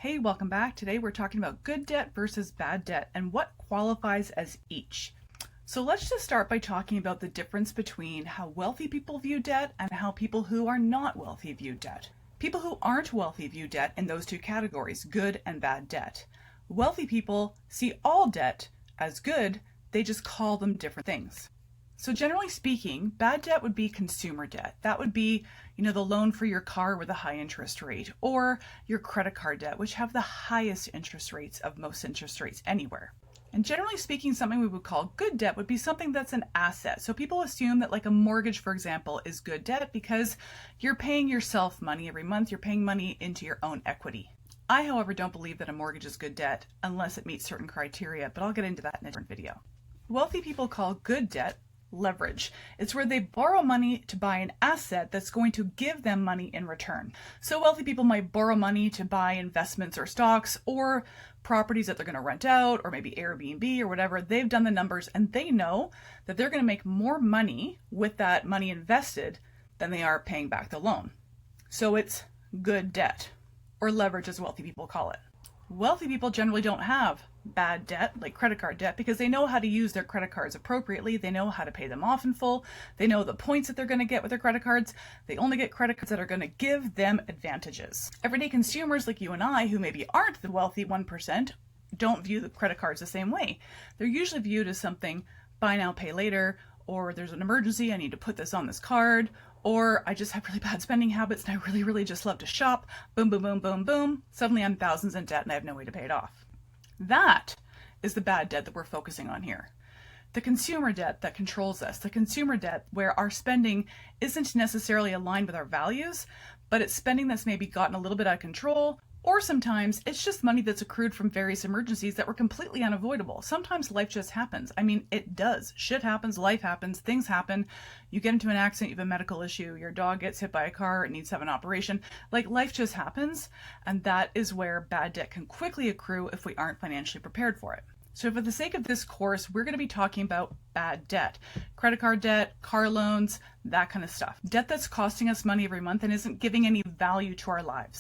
Hey, welcome back. Today we're talking about good debt versus bad debt and what qualifies as each. So let's just start by talking about the difference between how wealthy people view debt and how people who are not wealthy view debt. People who aren't wealthy view debt in those two categories, good and bad debt. Wealthy people see all debt as good, they just call them different things. So generally speaking, bad debt would be consumer debt. That would be, the loan for your car with a high interest rate, or your credit card debt, which have the highest interest rates of most interest rates anywhere. And generally speaking, something we would call good debt would be something that's an asset. So people assume that like a mortgage, for example, is good debt because you're paying yourself money every month, you're paying money into your own equity. I, however, don't believe that a mortgage is good debt unless it meets certain criteria, but I'll get into that in a different video. Wealthy people call good debt leverage. It's where they borrow money to buy an asset that's going to give them money in return. So wealthy people might borrow money to buy investments or stocks or properties that they're going to rent out, or maybe Airbnb or whatever. They've done the numbers and they know that they're going to make more money with that money invested than they are paying back the loan. So it's good debt, or leverage as wealthy people call it. Wealthy people generally don't have bad debt, like credit card debt, because they know how to use their credit cards appropriately. They know how to pay them off in full. They know the points that they're going to get with their credit cards. They only get credit cards that are going to give them advantages. Everyday consumers like you and I, who maybe aren't the wealthy 1%, don't view the credit cards the same way. They're usually viewed as something buy now, pay later, or there's an emergency, I need to put this on this card, or I just have really bad spending habits and I really just love to shop. Boom, boom, boom, boom, boom. Suddenly I'm thousands in debt and I have no way to pay it off. That is the bad debt that we're focusing on here. The consumer debt that controls us, the consumer debt where our spending isn't necessarily aligned with our values, but it's spending that's maybe gotten a little bit out of control, or sometimes it's just money that's accrued from various emergencies that were completely unavoidable. Sometimes life just happens. I mean, it does. Shit happens, life happens, things happen. You get into an accident, you have a medical issue, your dog gets hit by a car, it needs to have an operation. Like, life just happens, and that is where bad debt can quickly accrue if we aren't financially prepared for it. So for the sake of this course, we're going to be talking about bad debt, credit card debt, car loans, that kind of stuff. Debt that's costing us money every month and isn't giving any value to our lives.